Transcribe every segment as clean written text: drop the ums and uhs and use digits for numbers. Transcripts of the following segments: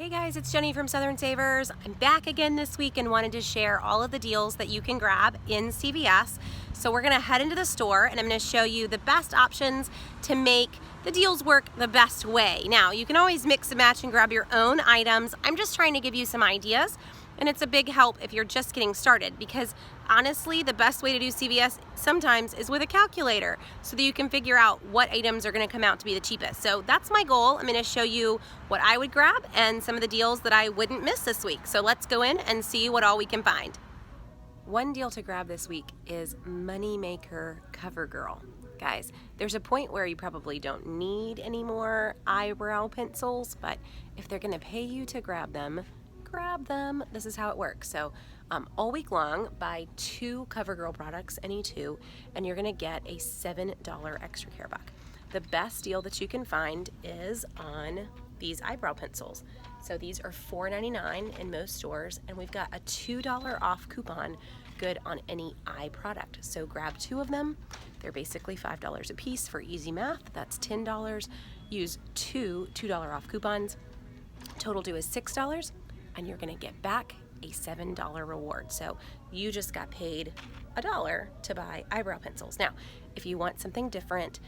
Hey guys, it's Jenny from Southern Savers. I'm back again this week and wanted to share all of the deals that you can grab in CVS. So we're gonna head into the store and I'm gonna show you the best options to make the deals work the best way. Now, you can always mix and match and grab your own items. I'm just trying to give you some ideas, and it's a big help if you're just getting started, because honestly, the best way to do CVS sometimes is with a calculator so that you can figure out what items are gonna come out to be the cheapest. So that's my goal. I'm gonna show you what I would grab and some of the deals that I wouldn't miss this week. So let's go in and see what all we can find. One deal to grab this week is Moneymaker CoverGirl. Guys, there's a point where you probably don't need any more eyebrow pencils, but if they're gonna pay you to grab them. This is how it works. So all week long, buy 2 CoverGirl products, any 2, and you're gonna get a $7 extra care buck. The best deal that you can find is on these eyebrow pencils. So these are $4.99 in most stores, and we've got a $2 off coupon good on any eye product. So grab 2 of them. They're basically $5 a piece for easy math. That's $10. Use 2 $2 off coupons. Total due is $6, and you're gonna get back a $7 reward. So you just got paid $1 to buy eyebrow pencils. Now, if you want something different,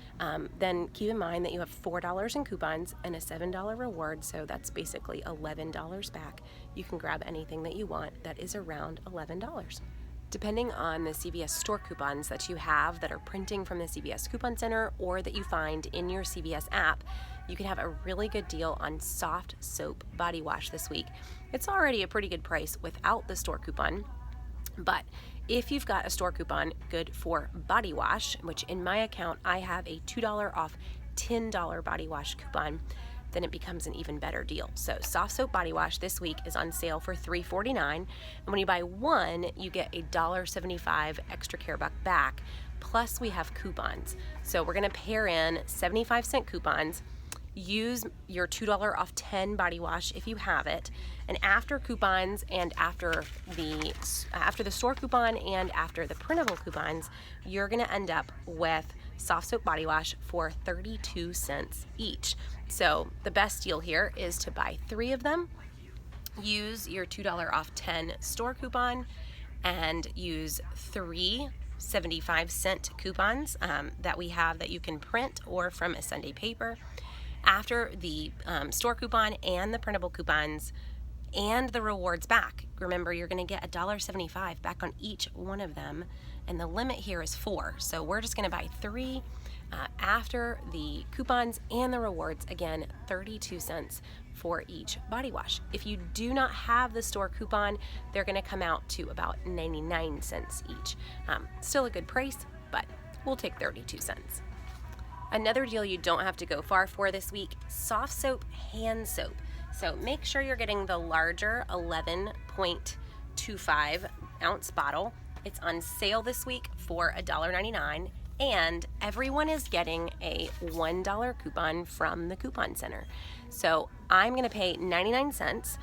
then keep in mind that you have $4 in coupons and a $7 reward, so that's basically $11 back. You can grab anything that you want that is around $11. Depending on the CVS store coupons that you have that are printing from the CVS Coupon Center or that you find in your CVS app, you can have a really good deal on soft soap body wash this week. It's already a pretty good price without the store coupon, but if you've got a store coupon good for body wash, which in my account I have a $2 off $10 body wash coupon, then it becomes an even better deal. So soft soap body wash this week is on sale for $3.49, and when you buy 1, you get a $1.75 extra care buck back, plus we have coupons. So we're gonna pair in 75-cent coupons. Use your $2 off 10 body wash if you have it, and after coupons and after the store coupon and after the printable coupons, you're gonna end up with soft soap body wash for 32 cents each. So the best deal here is to buy 3 of them, use your $2 off 10 store coupon, and use 3 75-cent coupons that we have that you can print or from a Sunday paper. After the store coupon and the printable coupons and the rewards back, remember you're gonna get $1.75 back on each one of them, and the limit here is 4. So we're just gonna buy 3 after the coupons and the rewards, again, 32 cents for each body wash. If you do not have the store coupon, they're gonna come out to about 99 cents each. Still a good price, but we'll take 32 cents. Another deal you don't have to go far for this week, soft soap hand soap. So make sure you're getting the larger 11.25 ounce bottle. It's on sale this week for $1.99, and everyone is getting a $1 coupon from the Coupon Center. So I'm gonna pay 99 cents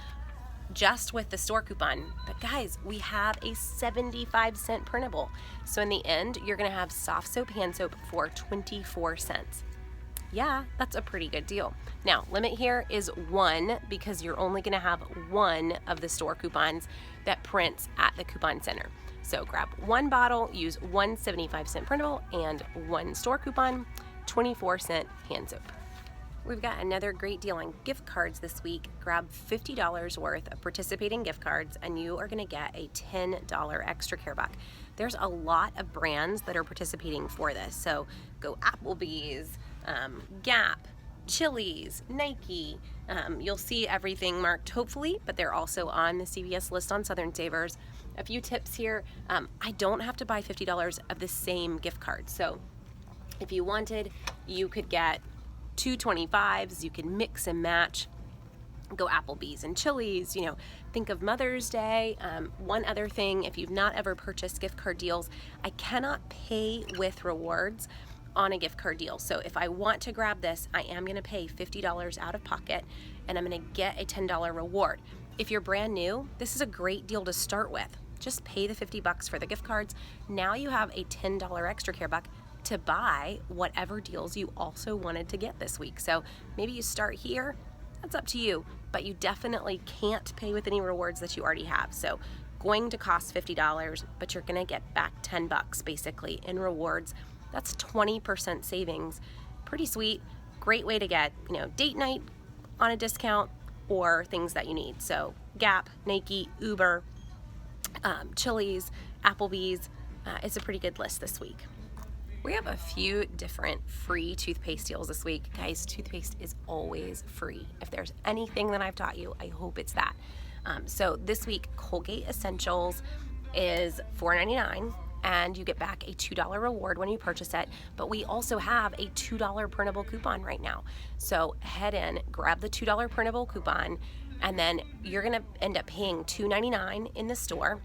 just with the store coupon, but guys, we have a 75-cent printable. So in the end, you're gonna have soft soap hand soap for 24 cents. Yeah, that's a pretty good deal. Now, limit here is 1 because you're only gonna have 1 of the store coupons that prints at the Coupon Center. So grab 1 bottle, use 1 75-cent printable and 1 store coupon, 24-cent hand soap. We've got another great deal on gift cards this week. Grab $50 worth of participating gift cards and you are gonna get a $10 extra care buck. There's a lot of brands that are participating for this. So go Applebee's, Gap, Chili's, Nike. You'll see everything marked hopefully, but they're also on the CVS list on Southern Savers. A few tips here. I don't have to buy $50 of the same gift card. So if you wanted, you could get 2 25s, you can mix and match, go Applebee's and Chili's, think of Mother's Day. One other thing, if you've not ever purchased gift card deals, I cannot pay with rewards on a gift card deal. So if I want to grab this, I am gonna pay $50 out of pocket and I'm gonna get a $10 reward. If you're brand new, this is a great deal to start with. Just pay the 50 bucks for the gift cards. Now you have a $10 extra care buck to buy whatever deals you also wanted to get this week. So maybe you start here, that's up to you. but you definitely can't pay with any rewards that you already have. So going to cost $50, but you're gonna get back 10 bucks basically in rewards. That's 20% savings. Pretty sweet. Great way to get, date night on a discount or things that you need. So Gap, Nike, Uber, Chili's, Applebee's. It's a pretty good list this week. We have a few different free toothpaste deals this week. Guys, toothpaste is always free. If there's anything that I've taught you, I hope it's that. So this week, Colgate Essentials is $4.99, and you get back a $2 reward when you purchase it. But we also have a $2 printable coupon right now. So head in, grab the $2 printable coupon, and then you're gonna end up paying $2.99 in the store.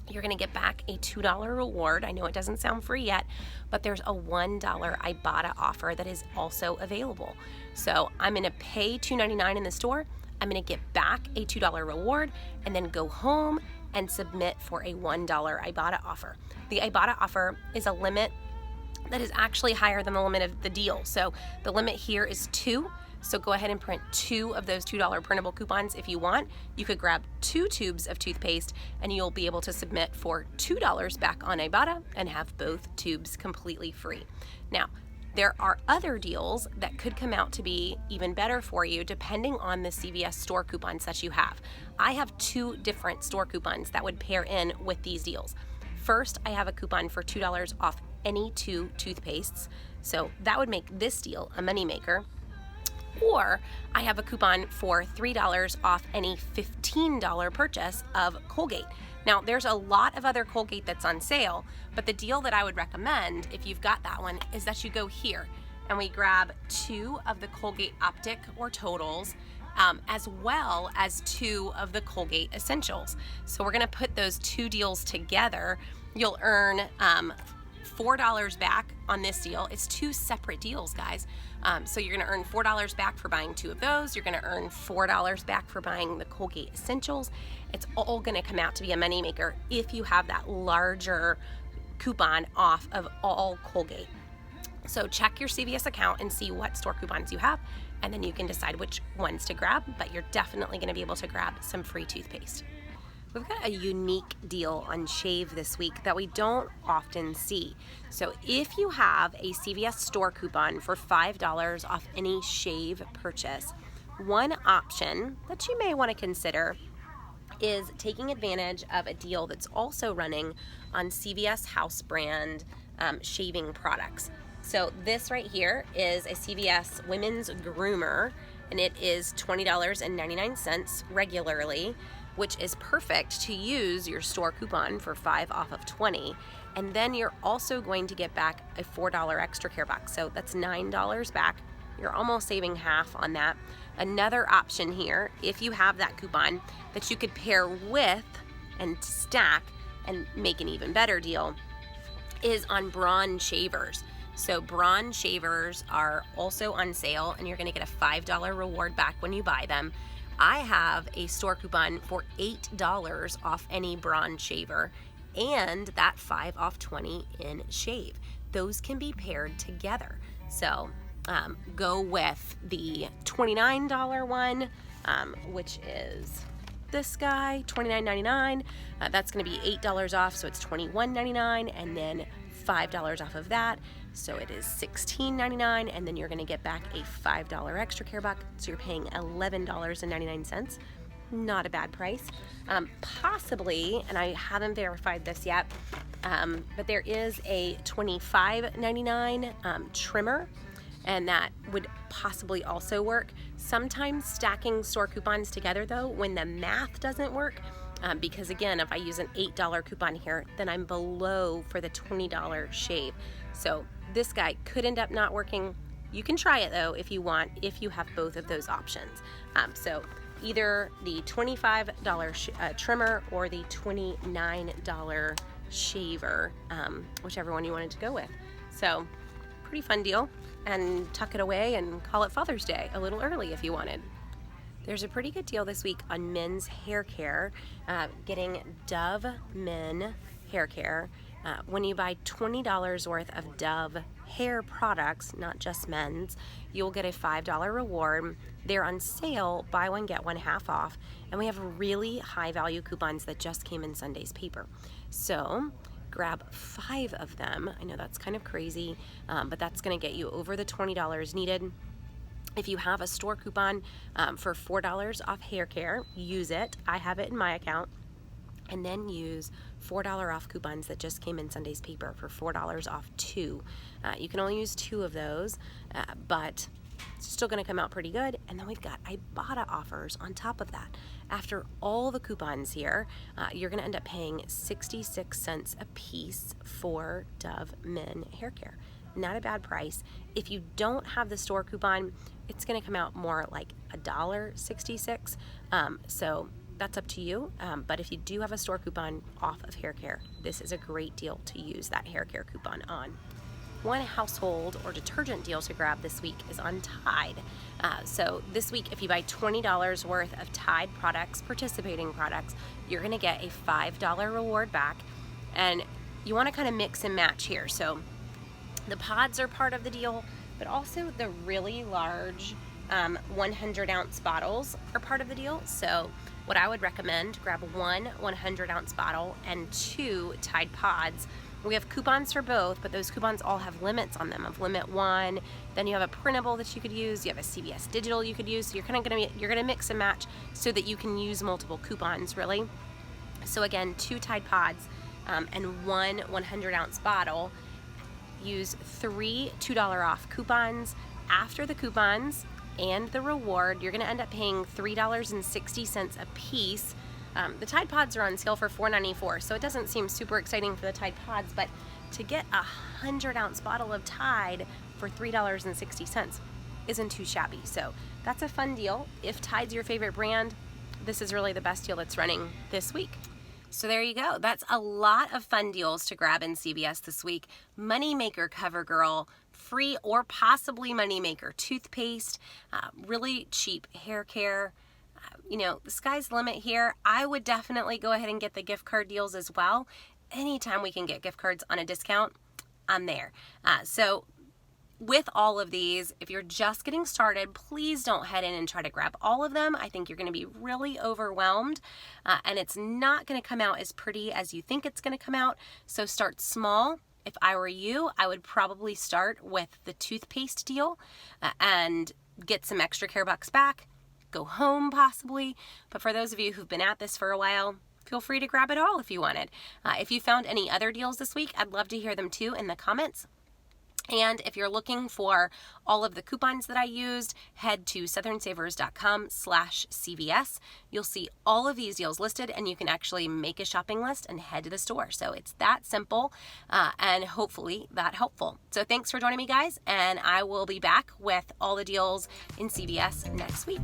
You're gonna get back a $2 reward. I know it doesn't sound free yet, but there's a $1 Ibotta offer that is also available. So I'm gonna pay $2.99 in the store. I'm gonna get back a $2 reward and then go home and submit for a $1 Ibotta offer. The Ibotta offer is a limit that is actually higher than the limit of the deal. So the limit here is 2. So go ahead and print 2 of those $2 printable coupons if you want. You could grab 2 tubes of toothpaste and you'll be able to submit for $2 back on Ibotta and have both tubes completely free. Now, there are other deals that could come out to be even better for you depending on the CVS store coupons that you have. I have 2 different store coupons that would pair in with these deals. First, I have a coupon for $2 off any 2 toothpastes. So that would make this deal a moneymaker. Or I have a coupon for $3 off any $15 purchase of Colgate. Now, there's a lot of other Colgate that's on sale, but the deal that I would recommend, if you've got that one, is that you go here and we grab 2 of the Colgate Optic or Totals, as well as 2 of the Colgate Essentials. So we're gonna put those 2 deals together. You'll earn $4 back on this deal. It's 2 separate deals, guys. So you're gonna earn $4 back for buying 2 of those. You're gonna earn $4 back for buying the Colgate Essentials. It's all gonna come out to be a moneymaker if you have that larger coupon off of all Colgate. So check your CVS account and see what store coupons you have, and then you can decide which ones to grab, but you're definitely gonna be able to grab some free toothpaste. We've got a unique deal on shave this week that we don't often see. So if you have a CVS store coupon for $5 off any shave purchase, one option that you may want to consider is taking advantage of a deal that's also running on CVS house brand shaving products. So this right here is a CVS women's groomer, and it is $20.99 regularly, which is perfect to use your store coupon for 5 off of 20. And then you're also going to get back a $4 extra care box. So that's $9 back. You're almost saving half on that. Another option here, if you have that coupon that you could pair with and stack and make an even better deal, is on Braun shavers. So Braun shavers are also on sale, and you're gonna get a $5 reward back when you buy them. I have a store coupon for $8 off any Braun shaver and that 5 off 20 in shave. Those can be paired together. So go with the $29 one, which is this guy, $29.99. That's gonna be $8 off, so it's $21.99, and then $5 off of that. So it is $16.99, and then you're gonna get back a $5 extra care box, so you're paying $11.99. Not a bad price. Possibly, and I haven't verified this yet, but there is a $25.99 trimmer, and that would possibly also work. Sometimes stacking store coupons together though, when the math doesn't work, because again, if I use an $8 coupon here, then I'm below for the $20 shave. So this guy could end up not working. You can try it though if you want, if you have both of those options. So either the $25 trimmer or the $29 shaver, whichever one you wanted to go with. So pretty fun deal, and tuck it away and call it Father's Day a little early if you wanted. There's a pretty good deal this week on men's hair care, getting Dove Men hair care. When you buy $20 worth of Dove hair products, not just men's, you'll get a $5 reward. They're on sale, buy one, get one half off. And we have really high value coupons that just came in Sunday's paper. So grab 5 of them. I know that's kind of crazy, but that's gonna get you over the $20 needed. If you have a store coupon for $4 off hair care, use it. I have it in my account. And then use $4 off coupons that just came in Sunday's paper for $4 off 2. You can only use 2 of those, but it's still gonna come out pretty good. And then we've got Ibotta offers on top of that. After all the coupons here, you're gonna end up paying 66 cents a piece for Dove Men hair care. Not a bad price. If you don't have the store coupon, it's gonna come out more like $1.66. So that's up to you, but if you do have a store coupon off of hair care, this is a great deal to use that hair care coupon on. One household or detergent deal to grab this week is on Tide. So this week, if you buy $20 worth of Tide products, participating products, you're gonna get a $5 reward back, and you wanna kind of mix and match here. So the pods are part of the deal, but also the really large 100-ounce bottles are part of the deal. So what I would recommend, grab one 100-ounce bottle and 2 Tide pods. We have coupons for both, but those coupons all have limits on them of limit 1. Then you have a printable that you could use. You have a CVS digital you could use. So you're gonna mix and match so that you can use multiple coupons, really. So again, 2 Tide pods and one 100-ounce bottle. Use 3 $2 off coupons. After the coupons and the reward, you're gonna end up paying $3.60 a piece. The Tide Pods are on sale for $4.94, so it doesn't seem super exciting for the Tide Pods, but to get a 100-ounce bottle of Tide for $3.60 isn't too shabby. So that's a fun deal. If Tide's your favorite brand, this is really the best deal that's running this week. So there you go. That's a lot of fun deals to grab in CVS this week. Moneymaker CoverGirl, free or possibly Moneymaker toothpaste, really cheap hair care. You know, the sky's the limit here. I would definitely go ahead and get the gift card deals as well. Anytime we can get gift cards on a discount, I'm there. So with all of these, if you're just getting started, please don't head in and try to grab all of them. I think you're going to be really overwhelmed, and it's not going to come out as pretty as you think it's going to come out. So start small. If I were you, I would probably start with the toothpaste deal and get some extra care bucks back. Go home possibly. But for those of you who've been at this for a while, feel free to grab it all if you wanted. If you found any other deals this week, I'd love to hear them too in the comments. And if you're looking for all of the coupons that I used, head to southernsavers.com/CVS. You'll see all of these deals listed, and you can actually make a shopping list and head to the store. So it's that simple and hopefully that helpful. So thanks for joining me, guys, and I will be back with all the deals in CVS next week.